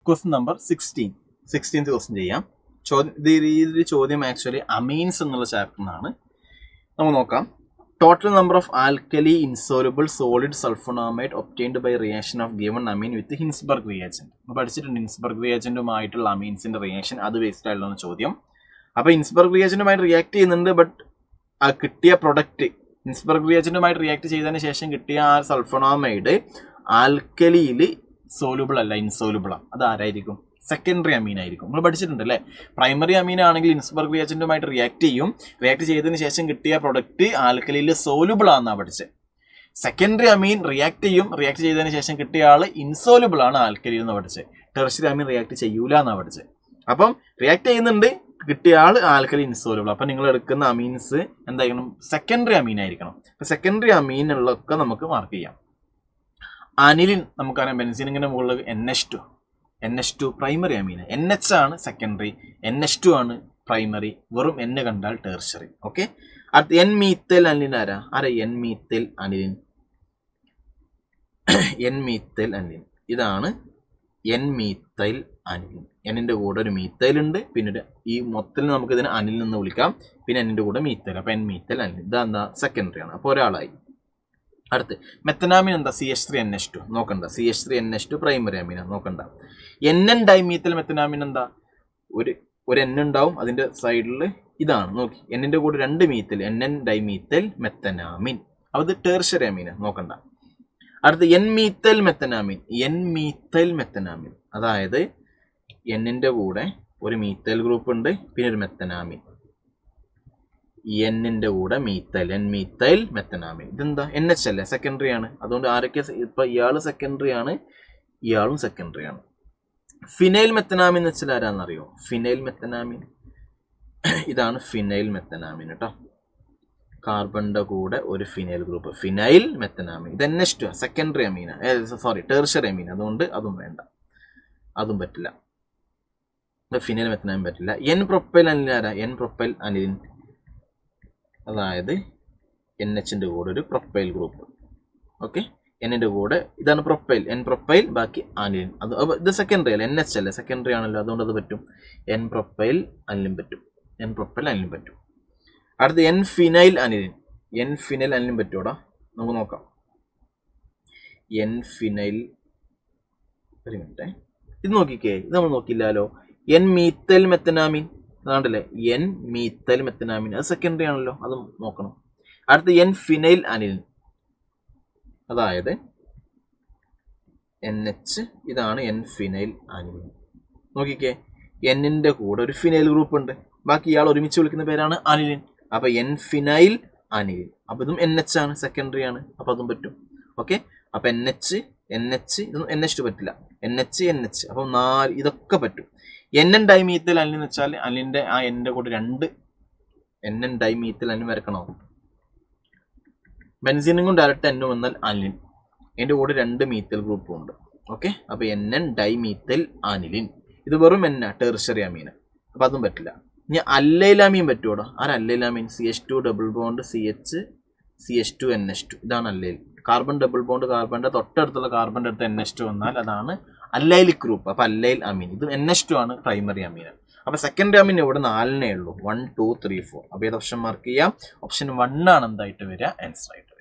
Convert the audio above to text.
Question number 16th question ചെയ്യാം. ഈ ചോദ്യം ആക്ച്വലി അമീൻസ് എന്നുള്ള ചാപ്റ്ററിനാണ്. നമുക്ക് നോക്കാം. Total number of alkali insoluble solid sulphonamide obtained by reaction of given amine with Hinsberg reagent. പഠിച്ചിട്ടുണ്ട് ഹിൻസ്ബർഗ് റിയാജന്റുമായിട്ടുള്ള അമീൻസിന്റെ റിയാക്ഷൻ. അത് ബേസ്ഡ് ആയിട്ടുള്ള ചോദ്യം. അപ്പോൾ ഹിൻസ്ബർഗ് റിയാജന്റുമായിട്ട് റിയാക്ട് ചെയ്യുന്നുണ്ട്, ബട്ട് ആ കിട്ടിയ പ്രൊഡക്റ്റ് ഹിൻസ്ബർഗ് റിയാജന്റുമായിട്ട് റിയാക്ട് ചെയ്തതിന് ശേഷം കിട്ടിയ ആ സൾഫോണമൈഡ് ആൽക്കലിയിൽ സോലുബിൾ അല്ല, ഇൻസോലുബിൾ ആണ്. അത് ആരായിരിക്കും? സെക്കൻഡറി അമീൻ ആയിരിക്കും. നമ്മൾ പഠിച്ചിട്ടുണ്ട് അല്ലേ? പ്രൈമറി അമീൻ ആണെങ്കിൽ ഇൻസ്ബർഗ് റിയാജന്റുമായിട്ട് റിയാക്ട് ചെയ്യും. റിയാക്ട് ചെയ്തതിന് ശേഷം കിട്ടിയ പ്രൊഡക്റ്റ് ആൽക്കലിയിൽ സോലുബിൾ ആണെന്നാണ് പഠിച്ചത്. സെക്കൻഡറി അമീൻ റിയാക്ട് ചെയ്യും. റിയാക്ട് ചെയ്തതിന് ശേഷം കിട്ടിയ ആൾ ഇൻസോലുബിൾ ആണ് ആൽക്കലിയിൽ എന്ന് പഠിച്ചത്. ടെർഷ്യറി അമീൻ റിയാക്ട് ചെയ്യൂല എന്നാണ് പഠിച്ചത്. അപ്പം റിയാക്ട് ചെയ്യുന്നുണ്ട്, കിട്ടിയ ആൾ ആൽക്കലി ഇൻസോലുബിൾ. അപ്പം നിങ്ങൾ എടുക്കുന്ന അമീൻസ് എന്തായിരിക്കണം? സെക്കൻഡറി അമീൻ ആയിരിക്കണം. അപ്പം സെക്കൻഡറി അമീനുള്ളതൊക്കെ നമുക്ക് മാർക്ക് ചെയ്യാം. അനിലിൻ നമുക്കറിയാം, ബെൻസീനിങ്ങിന്റെ മുകളിൽ NH2 പ്രൈമറി അമീന, NH ആണ് സെക്കൻഡറി, NH2 ആണ് പ്രൈമറി. വെറും N കണ്ടാൽ ടെർഷ്യറി. ഓക്കെ. അടുത്ത N മീത്തൽ അനിലിൻ ആരാ? N Meethal aniline. N Meethal aniline ഇതാണ് N മീത്തൈൽ അനിലിൻ. എന്നിന്റെ കൂടെ ഒരു മീത്തൈൽ ഉണ്ട്, പിന്നെ ഈ മൊത്തത്തിൽ നമുക്ക് ഇതിനെ അനിലിൽ നിന്ന് വിളിക്കാം. പിന്നെ എന്നിന്റെ കൂടെ മീത്തൈൽ. അപ്പൊ N മീത്തൽ അനിലിൻ ഇതെന്താ? സെക്കൻഡറി ആണ്. അപ്പോൾ ഒരാളായി. അടുത്ത് മെത്തനാമിൻ എന്താ? CH3NH2 നോക്കണ്ട. CH3NH2 പ്രൈമറി അമീന നോക്കണ്ട. NN ഡൈമീത്തൽ മെത്തനാമിൻ എന്താ? ഒരു N ഉണ്ടാവും, അതിന്റെ സൈഡിൽ ഇതാണ് നോക്കി. എന്നിന്റെ കൂടെ 2 മീത്തൽ, NN ഡൈമീത്തൽ മെത്തനാമിൻ. അത് ടെർഷ്യറി അമീന നോക്കണ്ട. അടുത്ത് N മീത്തൽ മെത്തനാമിൻ. N മീത്തൽ മെത്തനാമിൻ അതായത് എന്നിന്റെ കൂടെ ഒരു മീത്തൽ ഗ്രൂപ്പ് ഉണ്ട്, പിന്നെ ഒരു മെത്തനാമിൻ. എന്നിന്റെ കൂടെ മീത്തൈൽ, N മീത്തൈൽ മെത്തനാമിൻ. ഇതെന്താ? NH അല്ലേ? സെക്കൻഡറി ആണ്. അതുകൊണ്ട് ആരൊക്കെ ഇപ്പൊ ഇയാള് സെക്കൻഡറി ആണ്, ഇയാളും സെക്കൻഡറി ആണ്. ഫിനൈൽ മെത്തനാമിൻ എന്ന് വെച്ചാൽ ആരാന്നറിയോ? ഫിനൈൽ മെത്തനാമിൻ ഇതാണ് ഫിനൈൽ മെത്തനാമിൻ കേട്ടോ. കാർബണിന്റെ കൂടെ ഒരു ഫിനൈൽ ഗ്രൂപ്പ്, ഫിനൈൽ മെത്തനാമിൻ. ഇത് NH2 സെക്കൻഡറി അമീന, ടെർഷ്യറി അമീൻ. അതുകൊണ്ട് അതും വേണ്ട, അതും പറ്റില്ല. ഫിനൈൽ മെത്തനാമിൻ പറ്റില്ല. N പ്രൊപ്പൈൽ അനിലിൻ ആരാ? N പ്രൊപ്പൈൽ അനിലിൻ അതായത് NHന്റെ കൂടെ ഒരു പ്രൊപ്പൈൽ ഗ്രൂപ്പ്. ഓക്കെ. എന്നിന്റെ കൂടെ ഇതാണ് പ്രൊപ്പൈൽ, N പ്രൊപ്പൈൽ, ബാക്കി അനിലിൻ. അത് ഇത് സെക്കൻഡറി അല്ല, NH അല്ലേ? സെക്കൻഡറി ആണല്ലോ, അതുകൊണ്ട് അത് പറ്റും. N പ്രൊപ്പൈൽ അനിലിൻ പറ്റും. N പ്രൊപ്പൈൽ അനിലിൻ പറ്റും. അടുത്ത് N phenyl aniline. N phenyl aniline പറ്റൂടാ? നമുക്ക് നോക്കാം. N ഫിനൈൽ, ഒരു മിനിറ്റ്, ഇത് നോക്കിക്കേ. ഇത് നമ്മൾ നോക്കില്ലാലോ. N മീത്തൈൽ മെത്തനാമിൻ അതാണ്ടല്ലേ? N മീത്തൈൽ മെത്തനാമിൻ അത് സെക്കൻഡറി ആണല്ലോ, അത് നോക്കണം. അടുത്ത് N ഫിനൈൽ അനിലിൻ അതായത് NH, ഇതാണ് N ഫിനൈൽ അനിലിൻ. നോക്കിക്കേ, എന്നിന്റെ കൂടെ ഒരു ഫിനൈൽ ഗ്രൂപ്പ് ഉണ്ട്, ബാക്കി ഇയാൾ ഒരുമിച്ച് വിളിക്കുന്ന പേരാണ് അനിലിൻ. അപ്പൊ N ഫിനൈൽ അനിലിൻ. അപ്പൊ ഇതും NH ആണ്, സെക്കൻഡറി ആണ്, അപ്പൊ അതും പറ്റും. ഓക്കെ. അപ്പൊ NH ഇതൊന്നും NH2 പറ്റില്ല. NH അപ്പൊ 4 ഇതൊക്കെ പറ്റും. NN ഡൈമീത്തൽ അനിലിൻ എന്ന് വെച്ചാൽ അനിലിന്റെ ആ എന്നിന്റെ കൂടെ 2 NN ഡൈമീത്തൽ അനിലിൻ വരക്കണോ? ബെൻസീനും ഡയറക്റ്റ് N വന്നാൽ അനിലിൻ, അതിന്റെ കൂടെ 2 മീത്തൽ ഗ്രൂപ്പും ഉണ്ട്. ഓക്കെ. അപ്പൊ NN ഡൈമീത്തൽ അനിലിൻ ഇത് വെറും N ടെർഷ്യറി അമീന, അപ്പൊ അതും പറ്റില്ല. ഇനി അല്ലൈലാമീൻ പറ്റുമോ? അല്ലൈലാമീൻ CH2 ഡബിൾ ബോണ്ട് CH2NH2 ഇതാണ് അല്ലൈൽ. കാർബൺ ഡബിൾ ബോണ്ട് കാർബണിന്റെ തൊട്ടടുത്തുള്ള കാർബണിന്റെ അടുത്ത് NH2 വന്നാൽ അതാണ് അല്ലൈലിക് ഗ്രൂപ്പ്. അപ്പൊ അല്ലൈൽ അമീൻ ഇത് NH2 ആണ് പ്രൈമറി അമീൻ. അപ്പൊ സെക്കൻഡറി അമീൻ ഇവിടെ 4 ഉള്ളൂ. 1 2 3 4. അപ്പൊ ഏത് ഓപ്ഷൻ മാർക്ക് ചെയ്യാം? ഓപ്ഷൻ 1 ആണ് എന്തായിട്ട് വരിക? ആൻസർ ആയിട്ട് വരിക.